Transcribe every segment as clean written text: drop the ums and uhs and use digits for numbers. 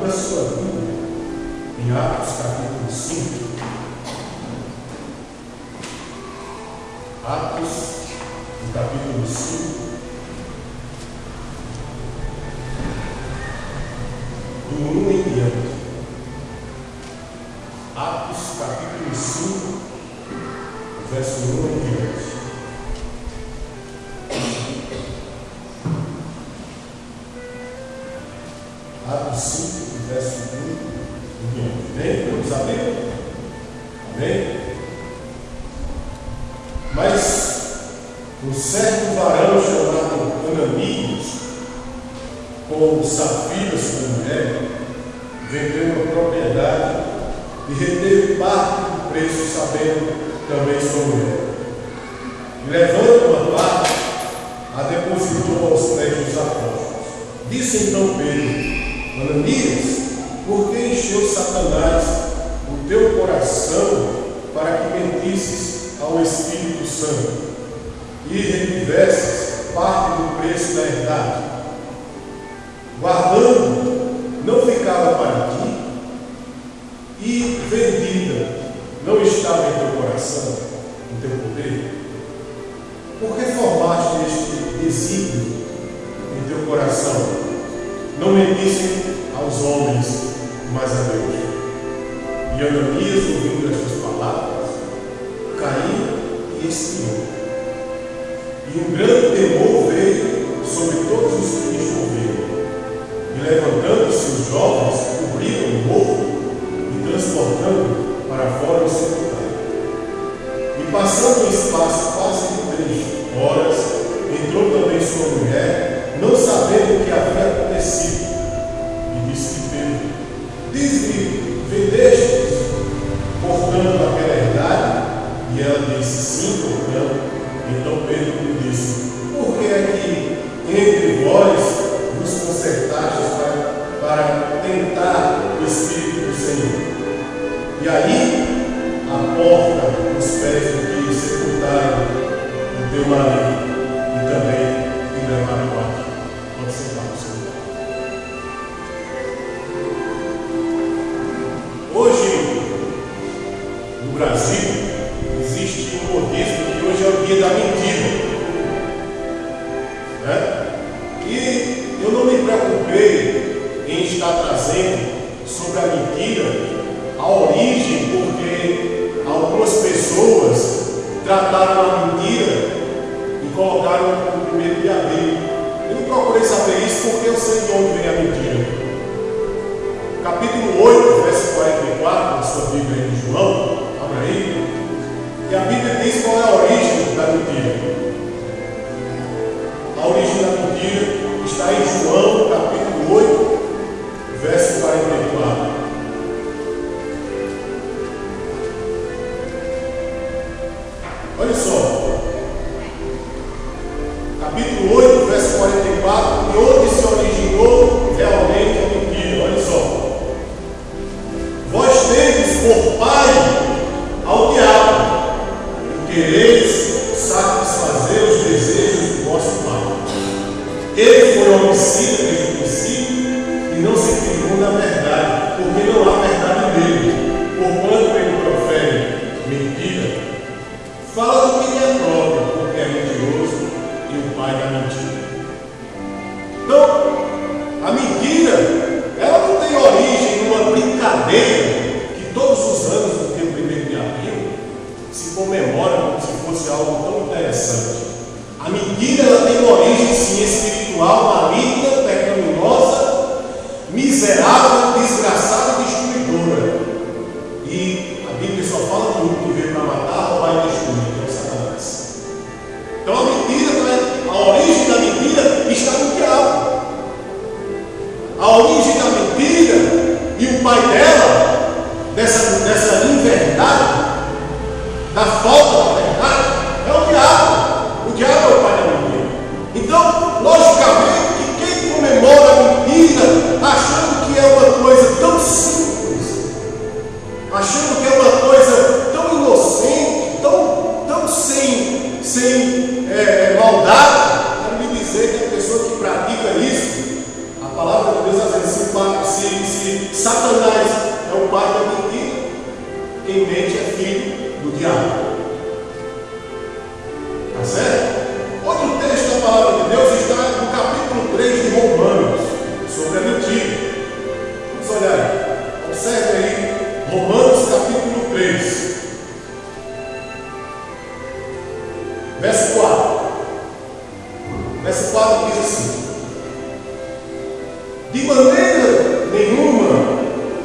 Abra sua Bíblia em Atos capítulo 5. Atos, no capítulo 5, do 1 em diante. Atos capítulo 5, verso 1 em diante. Atos 5, verso 1 em diante. Amém? Vamos abrir? Amém? Mas um certo varão chamado Ananias, com Safira sua mulher, vendeu uma propriedade e reteve parte do preço, sabendo também sua mulher. E levando uma parte, a depositou aos pés dos apóstolos. Disse então Pedro: Ananias, por que encheu Satanás o teu coração para que mentisses ao Espírito Santo e retivesses parte do preço da herdade? Guardando, não ficava para ti, e vendida, não estava em teu coração, em teu poder? Por que formaste este desígnio em teu coração? Não mentissem aos homens, mas a Deus. E Ananias, ouvindo estas palavras, caiu e expirou. E um grande temor veio sobre todos os que lhes ouviram. E levantando-se os jovens, cobriram o morro e transportando para fora o sepultário. E passando o espaço quase de 3 horas, entrou também sua mulher, não sabendo o que havia acontecido. E disse-lhe Pedro: diz-me, vendestes, portando aquela herdade? E ela disse: sim, portando. Então Pedro lhe disse: por que é que entre vós vos consertastes para tentar o Espírito do Senhor? E aí, a porta dos pés do que sepultaram o teu marido, e também te levaram aqui. Pode sentar no seu lugar. Hoje, no Brasil, existe um modismo que hoje é o dia da mentira. E eu não me preocupei em estar trazendo sobre a mentira a origem, porque algumas pessoas trataram a mentira e colocaram no 1 de abril. Eu não procurei saber isso porque eu sei de onde vem a mentira. Capítulo 8, verso 44, na sua Bíblia aí de João, abra aí. E a Bíblia diz qual é a origem da mentira. A origem da mentira está em João, capítulo 8, verso 44. Olha só, capítulo 8, verso 44, de onde se originou realmente a mentira. Olha só: vós tendes por pai ao diabo, e quereis satisfazer os desejos do vosso pai. Ele foi homicida desde o princípio e não se firmou na verdade, porque não há verdade nele. Porquanto ele profere mentira, fala do que lhe é próprio, porque é mentiroso e o pai da mentira. Então, a mentira, ela não tem origem numa brincadeira que todos os anos, no dia 1º de abril, se comemora como se fosse algo tão interessante. A mentira, ela tem uma origem, sim, espiritual, maligna, pecaminosa, miserável, desgraçada e destruidora. E a Bíblia só fala de um que veio para matar, roubar e destruir, que é o Satanás. Então a mentira, a origem da mentira está no diabo. A origem da mentira e o pai dela, dessa inverdade, da falta da verdade, é o diabo. O diabo é o pai da mentira. Então, logicamente, que quem comemora a mentira, achando que é uma coisa tão simples, achando que é uma coisa tão inocente, tão sem maldade, quero lhe dizer que a pessoa que pratica isso, A palavra de Deus está dizendo, se Satanás é o pai da mentira, quem mente é filho do diabo. Tá certo? Outro texto da palavra de Deus está no capítulo 3 de Romanos, sobre a mentira. Vamos olhar aí. Observe aí, Romanos capítulo 3. Verso 4. Verso 4 diz assim: de maneira nenhuma,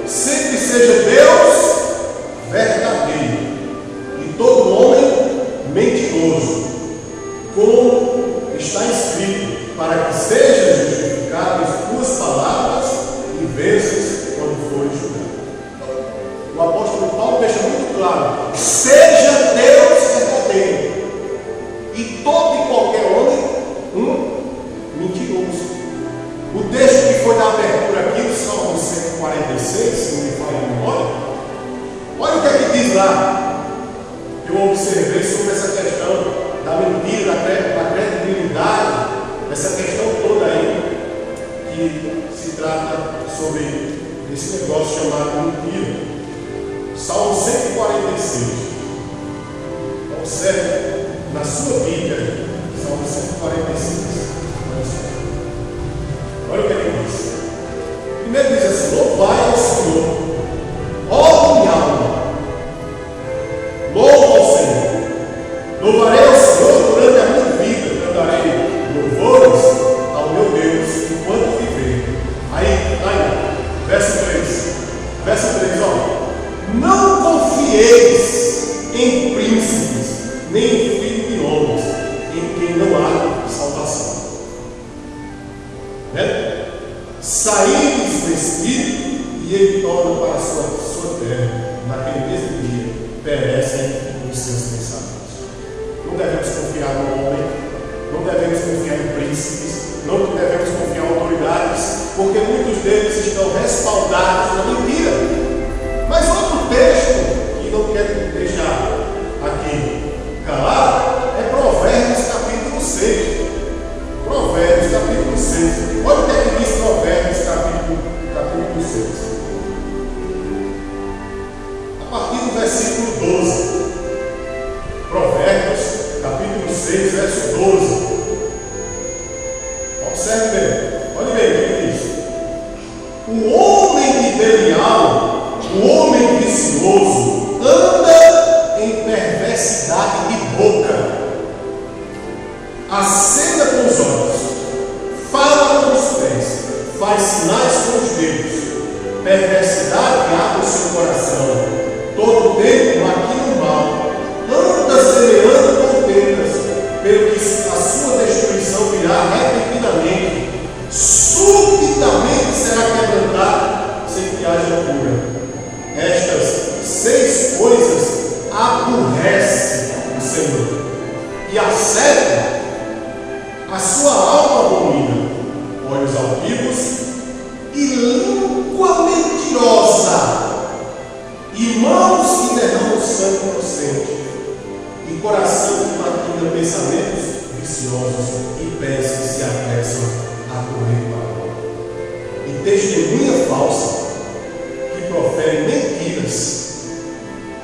sempre seja Deus verdadeiro e todo homem mentiroso, como está escrito, para que sejam justificadas tuas palavras e venças quando fores julgado. O apóstolo Paulo deixa muito claro: seja Deus verdadeiro e todo e qualquer homem mentiroso. O texto que foi da abertura aqui do Salmo 146, se não me falha a memória, olha o que é que diz lá. Eu observei sobre essa questão da mentira, da credibilidade, essa questão toda aí, que se trata sobre esse negócio chamado mentira. Salmo 146. Observe na sua Bíblia, Salmo 146. Olha o que ele diz. Primeiro diz assim: louvai ao Senhor, ó minha alma, louva ao Senhor. Louvarei ao Senhor durante a minha vida, cantarei louvores ao meu Deus enquanto viver. Aí, verso 3. Verso 3, ó. Não confieis em príncipes, nem em filho de homens, em quem não há salvação. Saídes do Espírito e ele torna para a sua terra. Naquele mesmo dia perecem os seus pensamentos. Não devemos confiar no homem, não devemos confiar em príncipes, não devemos confiar em autoridades, porque muitos deles estão respaldados na mentira. Mas outro texto que não quero deixar aqui calado é Provérbios capítulo 6. Provérbios capítulo 6. Olha o que é que diz Provérbios capítulo 6. A partir do versículo 12. Provérbios capítulo 6, verso 12. Observe bem. Olha bem o que ele diz. O homem ideal, o homem vicioso, anda em perversidade de boca, acena com os olhos, fala com os pés, faz sinais com os dedos, perversidade abre o seu coração, todo tempo maquina o mal, anda semeando contendas, pelo que a sua destruição virá repentinamente, subitamente será quebrantado, sem que haja cura. Estas 6 coisas aborrece o Senhor, e a 7 a sua alma abomina: olhos altivos e língua mentirosa, e mãos que derramam sangue inocente, e coração que maquina pensamentos viciosos, e pés que se apressam a correr para o mal, e testemunha falsa que profere mentiras,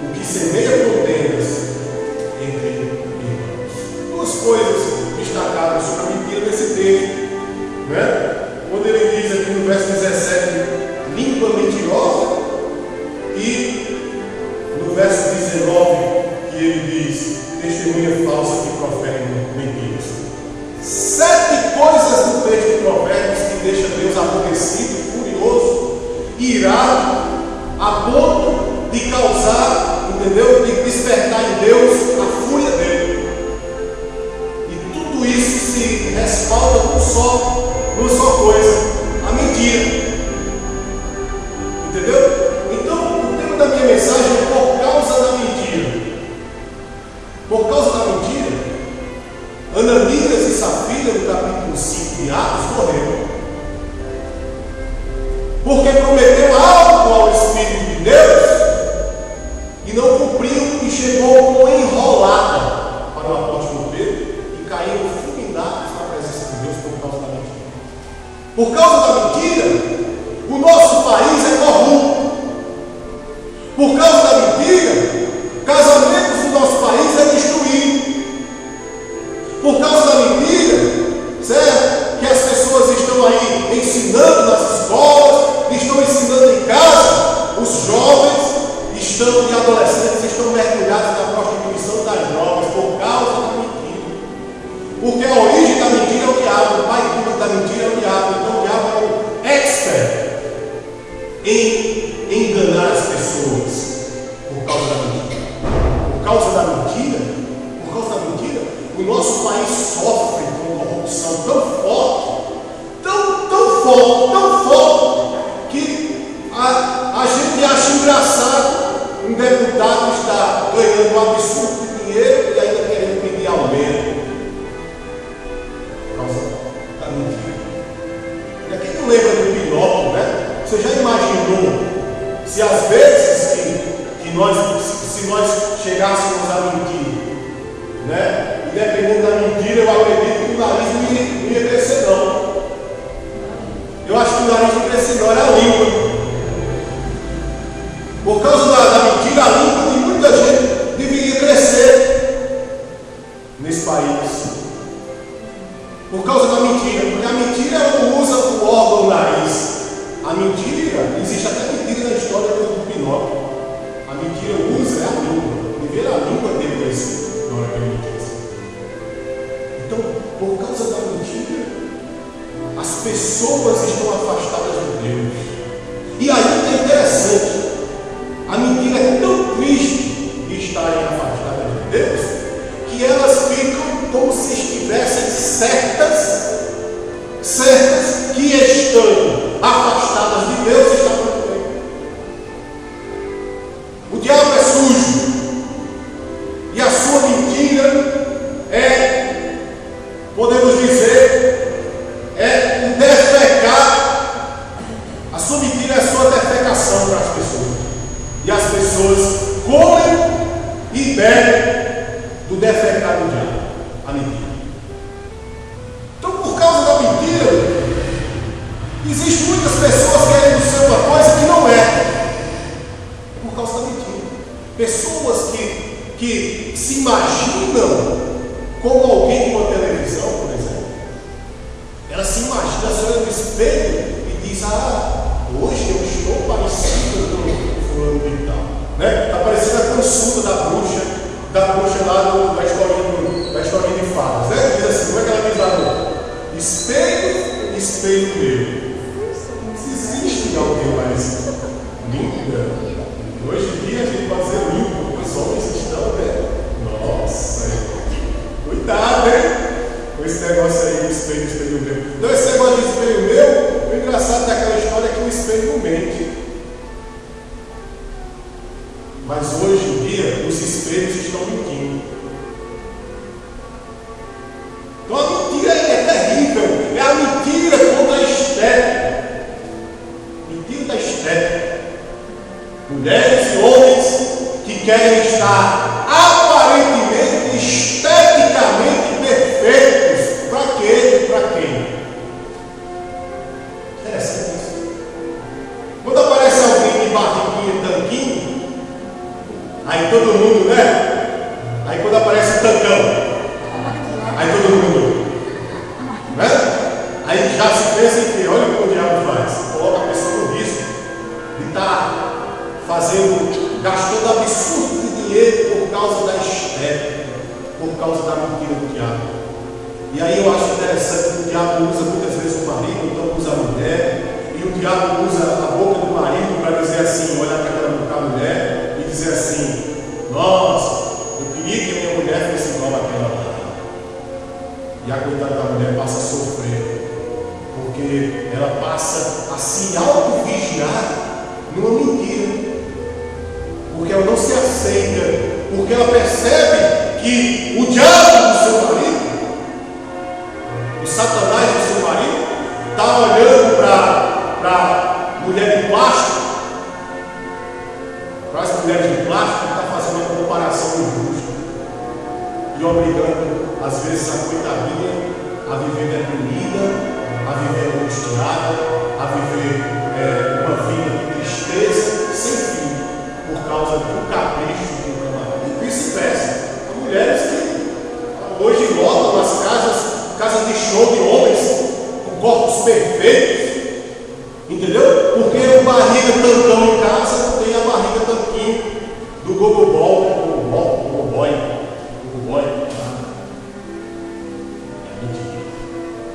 o que semeia contendas entre irmãos. 2 coisas destacadas sobre a mentira desse texto, né? Quando ele diz aqui no verso 17, língua mentirosa, e no verso 19, que ele diz, testemunha falsa que profere mentiras. 7 coisas no texto de Provérbios que deixa Deus aborrecido, furioso, irado, a ponto de causar, entendeu? De despertar em Deus a fúria dele. E tudo isso se respalda numa só coisa: a mentira. Entendeu? Então, o tema da minha mensagem é por causa da mentira. Por causa da mentira, Ananias e Safira, no capítulo 5 de Atos, morreram. Porque prometeu algo ao Espírito de Deus e não cumpriu, e chegou com enrolada para o apóstolo Pedro, e caíram fulminados na presença de Deus por causa da mentira. Por causa da mentira, enganar as pessoas por causa da mentira. Por causa da mentira, o nosso país sofre com corrupção tão forte, tão forte, que a gente acha engraçado um deputado estar ganhando um absurdo de dinheiro e ainda querendo pedir aumento por causa da mentira. E quem não lembra do Pinóquio, né? Você já imaginou se às vezes que nós chegássemos a mentir, né? E dependendo da mentira, eu acredito que o nariz não ia crescer, não. Eu acho que o nariz não cresce, não, era a língua. Por causa da mentira, a língua de muita gente deveria crescer nesse país. Por causa da mentira, porque a mentira não usa o órgão do nariz. A mentira, existe até mentira na história do Pinóquio. A mentira usa a língua. E ver a língua dele crescer na hora que ele cresce. Então, por causa da mentira, as pessoas estão afastadas de Deus. E aí é interessante. A mentira é tão triste de estarem afastadas de Deus, que elas ficam como se estivessem certas que estando afastadas de Deus estão tudo bem. O diabo é sujo e a sua mentira é, podemos dizer, é o defecar. A sua mentira é a sua defecação para as pessoas. E as pessoas comem e bebem do defecar do diabo, a mentira. Então, por causa da mentira, existem muitas pessoas querendo ser uma coisa que não é, por causa da mentira. Pessoas que se imaginam como alguém de uma televisão, por exemplo. Ela se imagina, se olha no espelho e diz: hoje eu estou parecido com fulano de tal, né? Está parecendo a consulta da bruxa lá da historinha de fadas, né? Diz assim, como é que ela diz lá no espelho meu? Se existe alguém parecido, linda. Hoje em dia a gente pode dizer limpo, os homens estão, né? Nossa, cuidado, hein? Com esse negócio aí, espelho meu. Então, esse negócio de espelho meu, o engraçado daquela história é que o espelho não mente. Mas hoje em dia, os espelhos estão mentindo. Então a mentira é terrível. É a mentira contra a estética. Mentira da estética. Mulheres e homens que querem estar aparentemente, esteticamente perfeitos. Para quê? Para quem? Interessante isso. Quando aparece alguém de barriguinha, tanquinho, aí todo mundo, né? Aí quando aparece o tancão, aí todo mundo, né? Aí já se pensa em que, olha o que o diabo faz, coloca a pessoa no risco de estar gastando absurdo de dinheiro por causa da estética, por causa da mentira do diabo. E aí eu acho interessante que o diabo usa muitas vezes o marido, então usa a mulher, e o diabo usa a boca do marido para dizer assim, olhar para a mulher e dizer assim: nossa, eu queria que a minha mulher fosse igual àquela lá. E a coitada da mulher passa a sofrer, porque ela passa a se auto-vigiar numa mentira, porque ela não se aceita, porque ela percebe que o diabo do seu marido, o Satanás do seu marido, está olhando para a mulher de plástico, para as mulheres de plástico, está fazendo uma comparação injusta e obrigando, às vezes, a coitadinha a viver deprimida, a viver angustiada, a viver uma vida de tristeza sem fim, por causa do capricho de um camarada. E vice-versa. Há mulheres que hoje lotam nas casas de show de homens com corpos perfeitos, entendeu? Porque o barriga tantão em casa não tem a barriga tanquinho do gogoboy.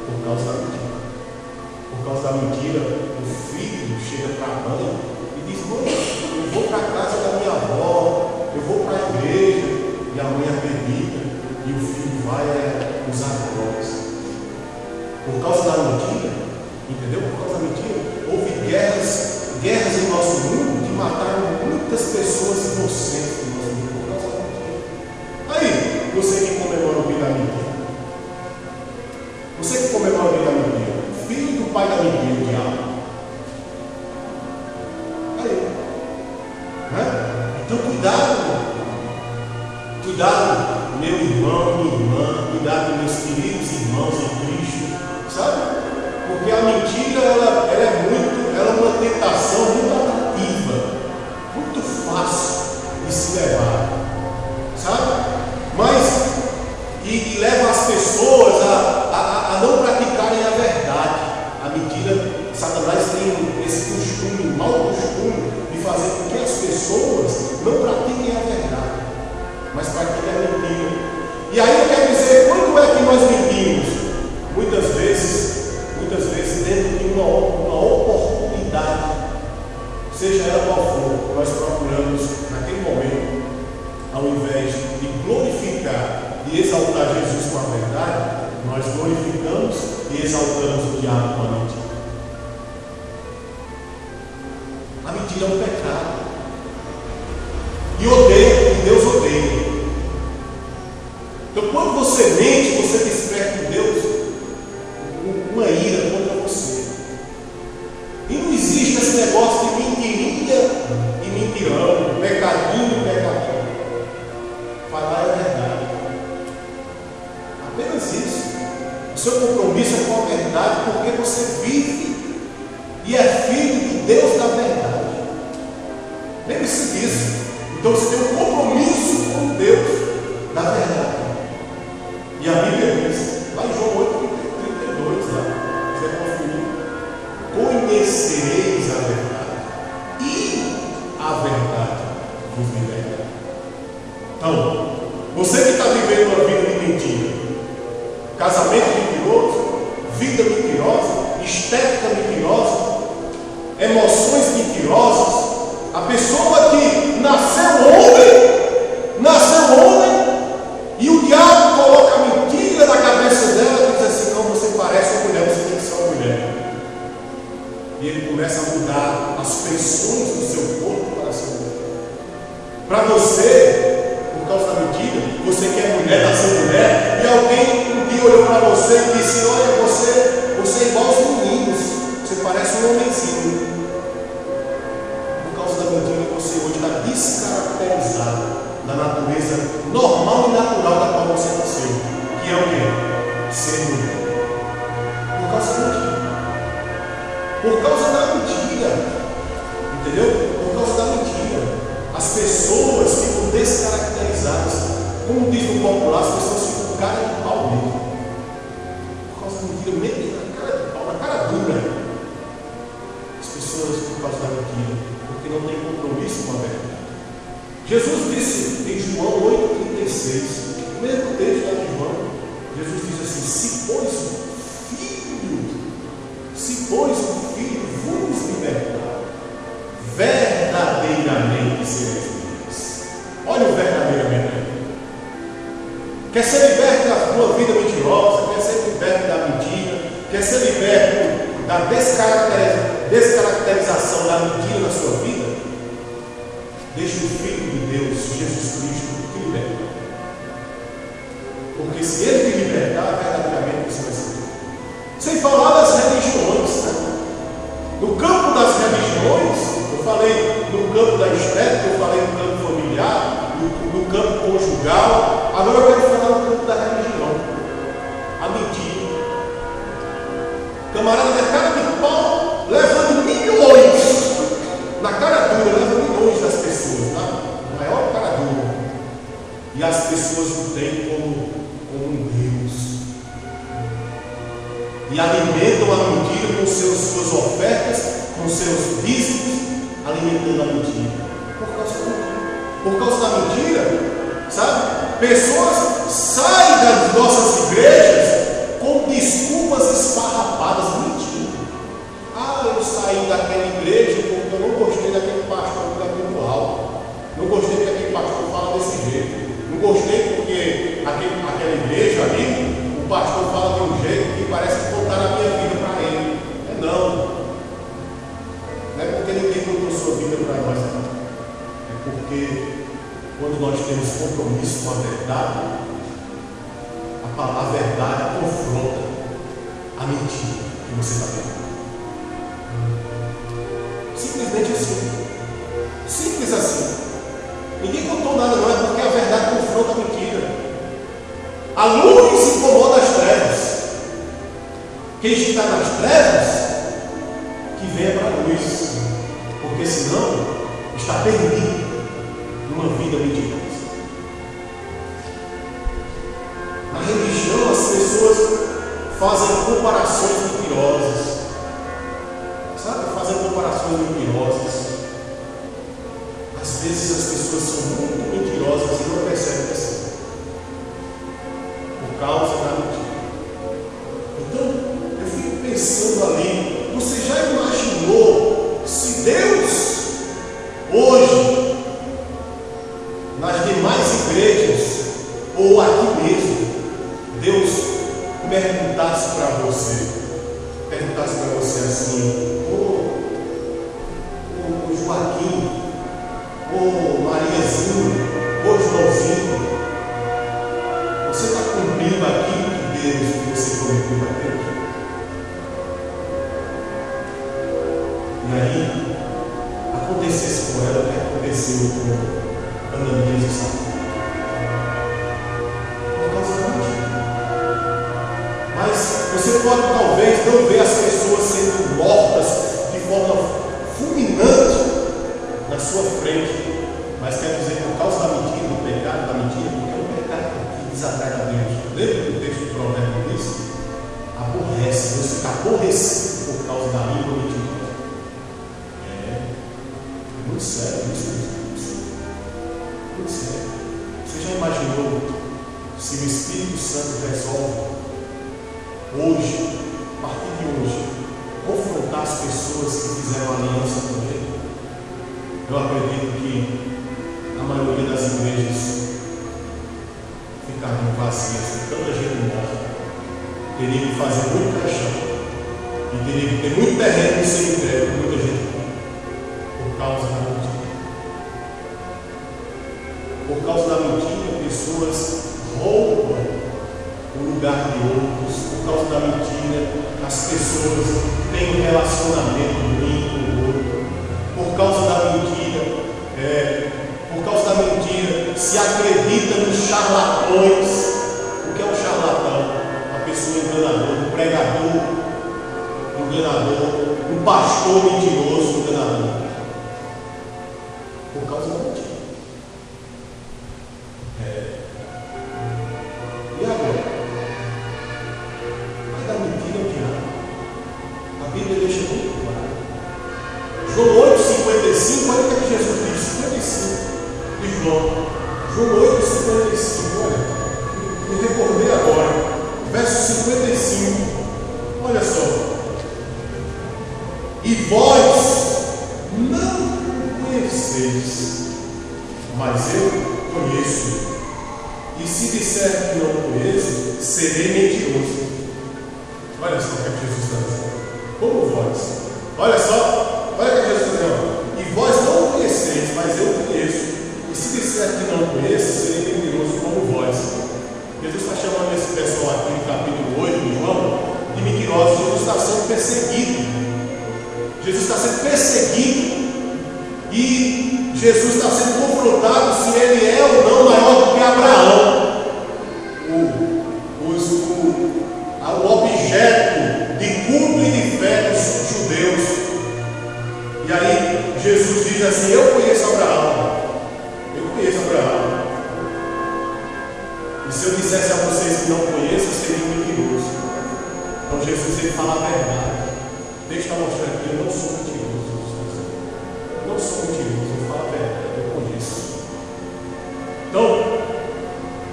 Por causa da mentira. Por Por causa da mentira, o filho chega para a mãe e diz: mãe, eu vou para a casa da minha avó, eu vou para a igreja. E a mãe acredita e o filho vai usar drogas. Por causa da mentira, entendeu? Por causa da mentira, houve guerras em nosso mundo que mataram muitas pessoas inocentes no nosso mundo por causa da mentira. Aí, você que comemora o dia da mentira, você que comemora o dia da mentira, filho do pai da mentira, o diabo. Aí, né? Então cuidado, meu irmão, minha irmã, cuidado, meus queridos irmãos em Cristo, sabe? Porque a mentira, ela é uma tentação muito atrativa, muito fácil de se levar, sabe? Mas, e leva as pessoas a não praticarem a verdade. A mentira, Satanás tem esse costume, mau costume, de fazer com que as pessoas não pratiquem a verdade, mas pratiquem a mentira. E aí eu quero dizer, quando é que nós mentimos? Muitas vezes dentro de uma oportunidade, seja ela qual for, nós procuramos naquele momento, ao invés de glorificar e exaltar Jesus com a verdade, nós glorificamos e exaltamos o diabo com a mentira. A mentira é um pecado. E Deus odeia. Então, quando você mente, você desperta em Deus uma ira contra você. E não existe esse negócio de mentirinha e mentirão, pecadinho e pecadinho. Falar é verdade. Apenas isso. O seu compromisso é com a verdade, porque você vive e é filho de Deus da verdade. Lembre-se disso. Então você tem um compromisso com Deus da verdade. E a Bíblia diz, lá em João 8:32, lá, você conferir: conhecereis a verdade, e a verdade vos libertará. Então, você que está vivendo uma vida de mentira, casamento mentiroso, vida mentirosa, estética mentirosa, emoções mentirosas, a pessoa que nasceu homem, e o diabo coloca a mentira na cabeça dela e diz assim: não, você parece uma mulher, você tem que ser uma mulher. E ele começa a mudar as feições do seu corpo para ser mulher. Para você, por causa da mentira, você que é mulher, nasceu mulher, e alguém um dia olhou para você e disse: olha, você é igual aos meninos, você parece um homenzinho. Por causa da mentira, você hoje está descaracterizado da natureza normal e natural da qual você nasceu, que é o quê? Ser mulher. Por causa da mentira. Por causa da mentira. Entendeu? Por causa da mentira. As pessoas ficam descaracterizadas. Como diz no popular, as pessoas ficam com cara de pau mesmo. Por causa da mentira, mesmo na cara de pau, na cara dura. As pessoas, por causa da mentira, porque não tem compromisso com a verdade. Jesus disse em João 8,36, o mesmo texto lá de João, Jesus diz assim: se pois o Filho vos libertar, verdadeiramente sereis livres. Olha o verdadeiramente aí. Quer ser liberto da tua vida mentirosa, quer ser liberto da mentira, quer ser liberto da descaracterização da mentira na sua vida? Deixe o Filho de Deus, Jesus Cristo, te libertar. Porque se Ele te libertar, verdadeiramente você vai ser livre. Sem falar das religiões, né? No campo das religiões, eu falei no campo da estética, eu falei no campo familiar, no campo conjugal. Agora eu quero falar no campo da religião. A mentira. Camarada na cara de pau, levando milhões. Na cara dura, leva milhões das pessoas, tá? Maior cara dura. E as pessoas o têm como um Deus. E alimentam a mentira com suas ofertas, com seus dízimos, alimentando a mentira. Por causa da mentira. Por causa da mentira, sabe? Pessoas saem das nossas igrejas com desculpas esfarrapadas, mentindo. saí daquela igreja porque eu não gostei daquele pastor espiritual. Não gostei que aquele pastor fala desse jeito. Não gostei porque aquela igreja ali, o pastor fala de um jeito que parece que botar a minha vida para ele. Não. Não é porque ninguém botou sua vida para nós, não. É porque quando nós temos compromisso com a verdade, a verdade confronta a mentira que você está vendo. Simplesmente assim. Simples assim. Ninguém contou nada, não é porque a verdade confronta a mentira. A luz incomoda as trevas. Quem está nas trevas, que venha para a luz. Porque senão está perdido numa vida mentirosa. Na religião, as pessoas fazem comparações mentirosas. Sabe? Fazem comparações mentirosas. Às vezes as pessoas são muito mentirosas e não percebem assim. Por causa da mentira. Então, eu fico pensando ali, você já imaginou se Deus, hoje, nas demais igrejas, ou aqui mesmo, Deus perguntasse para você assim, ô Joaquim, ô Mariazinho, ô Joãozinho, você está cumprindo aquilo que Deus que você prometeu para Deus? E aí, acontecesse com ela o que aconteceu com Ananias e Safira. Por causa da mentira. Mas você pode talvez não ver as pessoas sendo mortas de forma fulminante na sua frente, mas quer dizer por causa da mentira, do pecado da mentira, porque é um pecado que desagrada a Deus. Lembra que o texto do provérbio diz? Aborrece, Deus fica aborrecido por causa da língua mentirosa. É muito sério isso, muito sério. Você já imaginou se o Espírito Santo resolve hoje, a partir de hoje, confrontar as pessoas que fizeram aliança com ele? Eu acredito que a maioria das igrejas ficariam vazias, com tanta gente morta. Teria que fazer muito caixão e teria que ter muito terreno no cemitério com muita gente por causa da mentira. Por causa da mentira, pessoas roubam o lugar de outros. Por causa da mentira, as pessoas têm um relacionamento ruim com o outro. Por causa da mentira, se acredita nos charlatões. O que é um charlatão? Uma pessoa enganadora, um pregador enganador, um pastor mentiroso enganador. Por causa da mentira. E agora? Mas da mentira é o diabo. A Bíblia deixa muito claro. João 8,55, olha o que Jesus diz, 55 de João. João 8,55, olha, me recordei agora, verso 55, olha só. E vós não conheceis, mas eu conheço. E se disser que não conheço, serei mentiroso. Olha só o que Jesus está dizendo. Como vós? Olha só, olha o que Jesus está dizendo. E vós não conheceis, mas eu conheço. E se disser que não conheço, serei mentiroso como vós. Jesus está chamando esse pessoal aqui no capítulo 8 de João de mentirosos. Jesus está sendo perseguido. Jesus está sendo perseguido. E Jesus está sendo confrontado se ele é ou não maior do que Abraão. O objeto de culto e de fé dos judeus. E aí Jesus diz assim: eu conheço Abraão. Eu conheço Abraão. E se eu dissesse a vocês que não conheço, eu seria mentiroso. Então Jesus, ele fala a verdade. Deixa eu mostrar aqui, eu não sou mentiroso. Eu não sou mentiroso, eu falo a verdade, eu conheço. Então,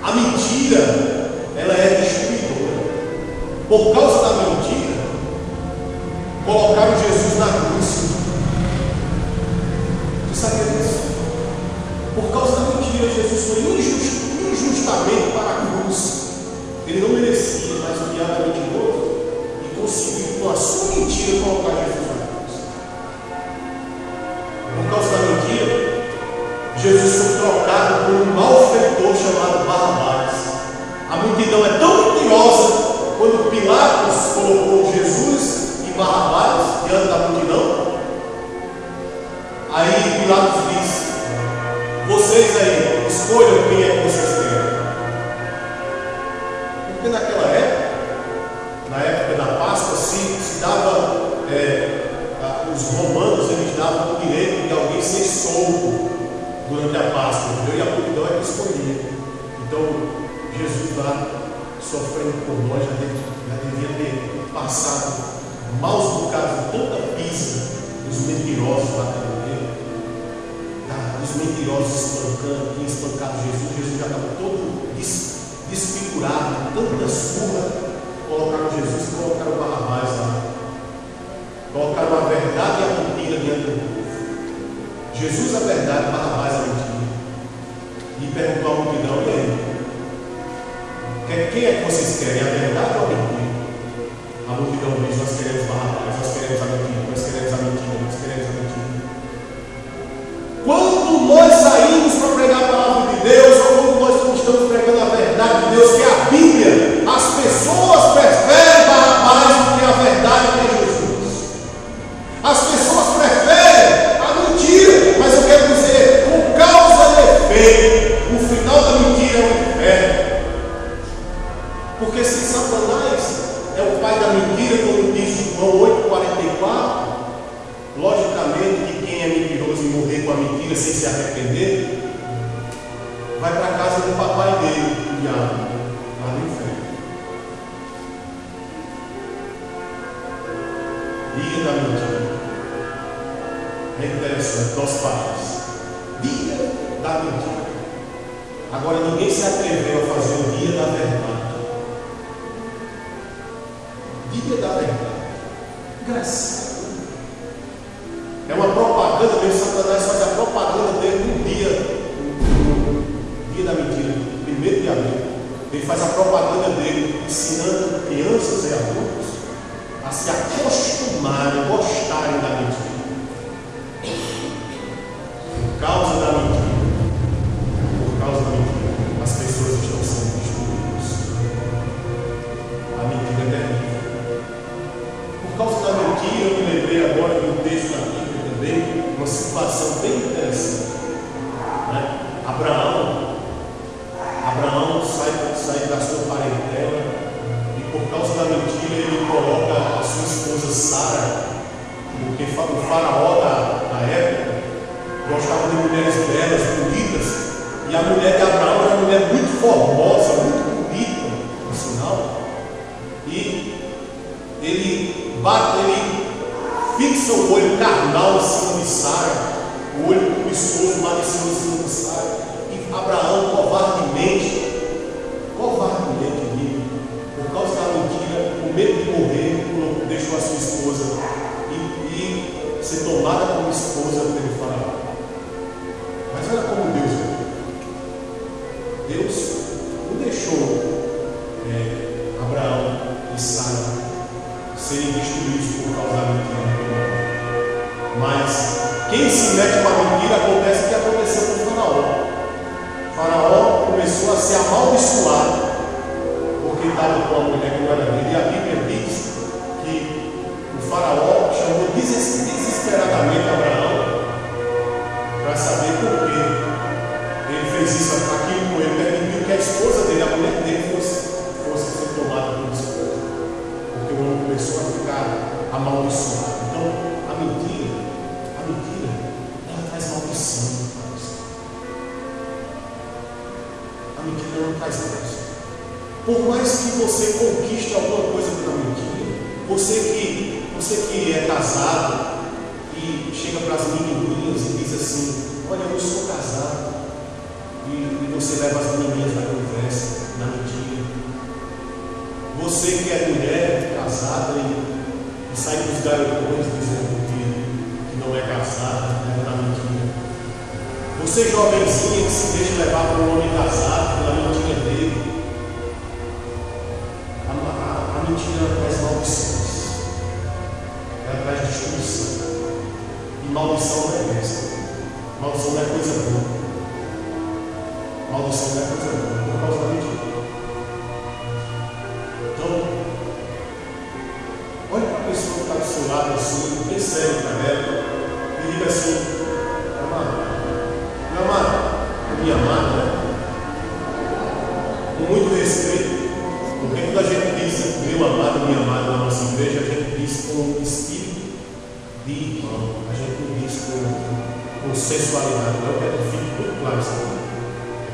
a mentira, ela é destruidora. Por causa da mentira, colocaram Jesus na cruz. Você sabia disso? Por causa da mentira, Jesus foi injustamente para a cruz. Ele não merecia, mas o diabo é mentiroso e conseguiu, com a sua mentira, colocar Jesus na cruz. Por causa da mentira, Jesus foi trocado por um malfeitor chamado Barrabás. A multidão é tão mentirosa, quando Pilatos colocou Jesus e Barrabás diante da multidão, aí Pilatos disse: vocês aí, escolham quem é que vocês querem. Porque naquela época, na época da Páscoa, se dava, os romanos, eles davam o direito de alguém ser solto durante a Páscoa, entendeu? E a multidão é que escolhia. Então, Jesus lá, sofrendo por nós, já devia ter passado maus bocados de tanta pisa dos mentirosos batendo nele, os mentirosos espancando, tinham espancado Jesus. Jesus já estava todo desfigurado, tanta surra. Colocaram Jesus e colocaram Barrabás lá. Colocaram a verdade e a mentira diante do povo. Jesus a verdade, Barrabás a mentira. E perguntou à multidão: e aí? Quem é que vocês querem? A verdade ou a mentira? A multidão diz: nós queremos Barrabás, nós queremos a mentira, nós queremos a mentira, nós queremos a mentira. Quando nós saímos para pregar a palavra de Deus, ou quando nós não estamos pregando a verdade de Deus, que é a Bíblia, as pessoas preferem Barrabás do que a verdade que é Jesus. As pessoas preferem a mentira, mas eu quero dizer, com causa e efeito, o final da mentira é o inferno. Porque se Satanás é o pai da mentira, como diz João 8,44, logicamente que quem é mentiroso e morrer com a mentira sem se arrepender, vai para a casa do papai dele, o diabo, lá no inferno. Dia da mentira. É interessante, nosso país. Dia da mentira. Agora ninguém se atreveu a fazer o dia da verdade. Dia da verdade. Engraçado. É uma propaganda mesmo. Satanás faz a propaganda dele no dia da mentira, 1º de abril. Ele faz a propaganda dele ensinando crianças e adultos a se acostumarem, gostarem da mentira. Por causa da mentira, as pessoas estão sendo destruídas. A mentira é terrível. Por causa da mentira, eu me lembrei agora de um texto da Bíblia também, uma situação bem interessante. Né? Abraão sai da sua parentela e, por causa da mentira, ele coloca a sua esposa Sara, porque o faraó da época gostava de mulheres belas, bonitas, e a mulher de Abraão era uma mulher muito formosa, muito bonita, por sinal. E ele fixa o olho carnal em cima de Sara, o olho cobiçoso, malicioso em cima de Sara. E Abraão, covardemente, por causa da mentira, com medo de morrer, deixou a sua esposa e ser tomada como esposa pelo faraó. Mas olha como Deus é. Deus não deixou Abraão e Sara serem destruídos por causa da mentira. Mas quem se mete com a mentira, acontece o que aconteceu com o faraó. O faraó começou a ser amaldiçoado porque estava com uma mulher que não era dele. E a Bíblia diz que o faraó chamou desesperadamente Abraão para saber por que ele fez isso, aquilo com ele. Permitiu que a esposa dele, a mulher dele, fosse ser tomada por esposa, porque o homem começou a ficar amaldiçoado. Então a mentira, ela traz maldição. A mentira não traz bênção. Por mais que você conquiste alguma coisa pela mentira, você que é casado e chega para as menininhas e diz assim: olha, eu sou casado, e você leva as menininhas na conversa, na mentira. Você que é mulher casada e sai com os garotões dizendo que não é casado, que está mentindo. Você jovenzinha que se deixa levar por um homem casado, pela mentira dele. A mentira traz maldições. Ela traz destruição. E maldição não é essa. Maldição não é coisa boa. Maldição não é coisa boa, por causa da mentira. Então, olha para a pessoa que está do seu lado assim, bem sério para ela, e diga assim: amado, meu amado, minha amada, né? Com muito respeito, porque quando a gente diz meu amado, minha amada na nossa igreja, a gente diz com espírito de irmão, a gente não diz com sensualidade, não, que fique muito claro isso aqui.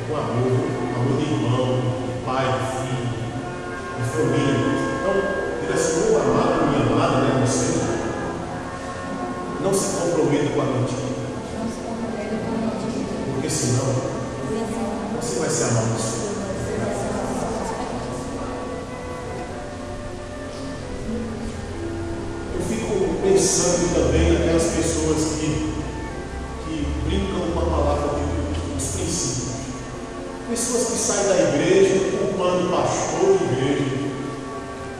É com amor de irmão, de pai, de filho, de família. Então, diga assim: meu amado, minha amada, né? Você não se comprometa com a mentira. Porque senão você vai ser amaldiçoado. Eu fico pensando também naquelas pessoas que brincam com a palavra de Deus, os princípios. Pessoas que saem da igreja culpando o pastor de igreja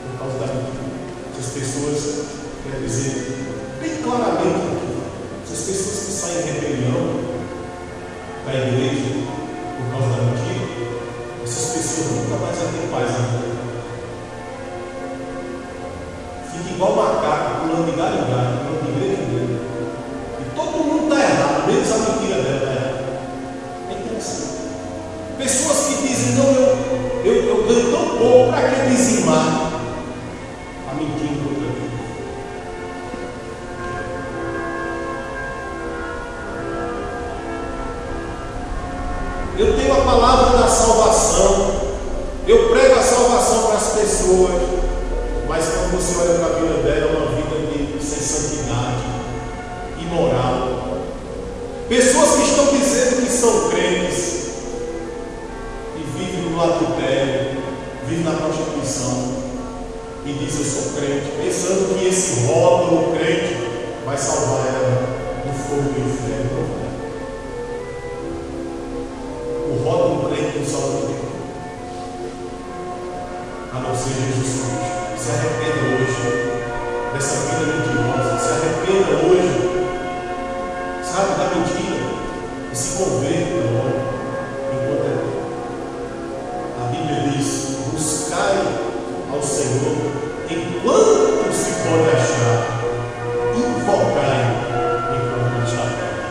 por causa da mentira. Essas pessoas, quer dizer, bem claramente aqui, essas pessoas que saem em rebelião da igreja por causa da mentira, essas pessoas nunca mais vão ter paz na vida. Fica igual macaco, pulando de galho em galho, pulando de igreja em igreja. E todo mundo está errado, menos a mentira dela está errada. É interessante. Pessoas que dizem: não, eu ganho tão pouco, para que dizimar? A mentira contra mim. Eu tenho a palavra da salvação, eu prego a salvação para as pessoas, mas quando você olha para a vida dela, é uma vida sem santidade, imoral. Pessoas que estão dizendo que são crentes e vivem no adultério, vivem na prostituição e dizem: eu sou crente, pensando que esse rótulo crente vai salvar ela do fogo do inferno. O rótulo crente não salva ninguém, a não ser Jesus Cristo. Se arrependa hoje dessa vida mentirosa, se arrependa hoje, sabe, da mentira, e se converta logo enquanto é tempo. A Bíblia diz: buscai ao Senhor enquanto se pode achar, invocai enquanto ele está perto.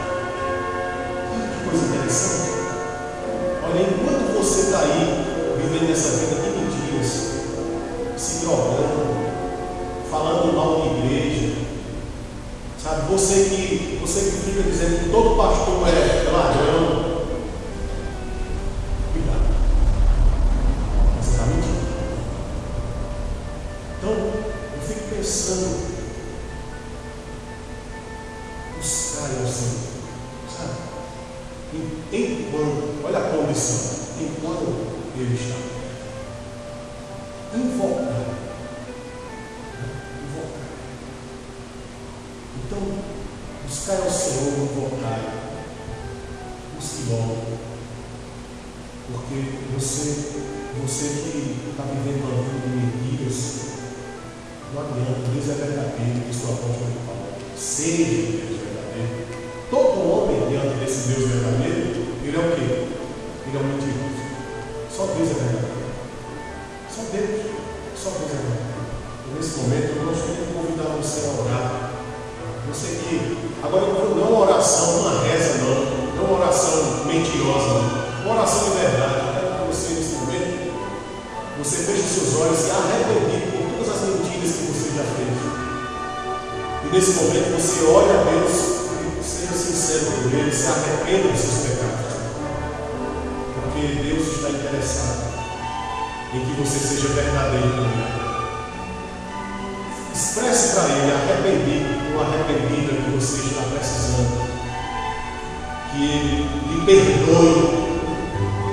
Que coisa interessante. Olha, enquanto você está aí vivendo essa vida de mentiras, se drogando, falando mal de igreja, sabe, você que fica dizendo que todo pastor é ladrão, cuidado, você está mentindo. Então, eu fico pensando, buscar o Senhor, sabe? Enquanto, olha a condição, enquanto Ele está invocar. Então, buscar ao Senhor, invocar, busque logo, porque você que está vivendo uma vida de mentiras, não adianta. Deus é verdadeiro, diz o apóstolo Paulo. Seja Deus verdadeiro. Todo homem diante desse Deus verdadeiro, ele é o quê? Ele é um mentiroso. Só Deus é verdadeiro. Só Deus é verdadeiro. E nesse momento eu gostaria de convidar você a orar. Você que, agora não é uma oração, uma reza não é uma oração mentirosa não. Uma oração de verdade. Eu quero que você nesse momento, você feche seus olhos e arrependa por todas as mentiras que você já fez. E nesse momento você olhe a Deus, seja sincero com Ele, se arrependa dos seus pecados. Porque Deus está interessado em que você seja verdadeiro com Ele. Expresse para Ele arrependido ou arrependida que você está precisando. Que Ele lhe perdoe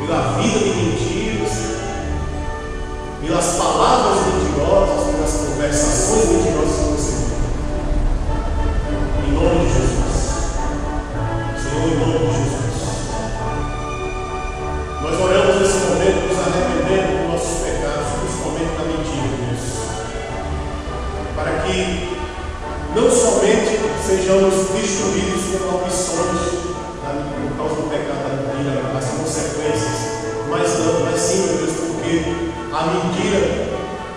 pela vida de mentiras, pelas palavras mentirosas, pelas conversações mentirosas que você tem. sejamos destruídos com opções por causa do pecado da mentira, as consequências. Mas não, mas sim, meu Deus, porque a mentira,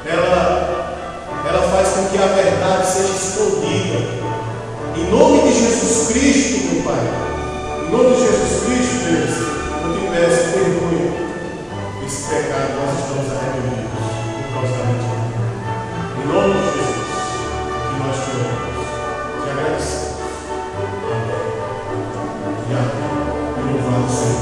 ela faz com que a verdade seja escondida. Em nome de Jesus Cristo, meu Pai, em nome de Jesus Cristo, Deus, eu te peço, perdoe esse pecado, nós estamos arrependidos por causa da mentira. Em nome de Jesus, que nós te oramos, te agradecemos. Amém. E amém. E louvado seja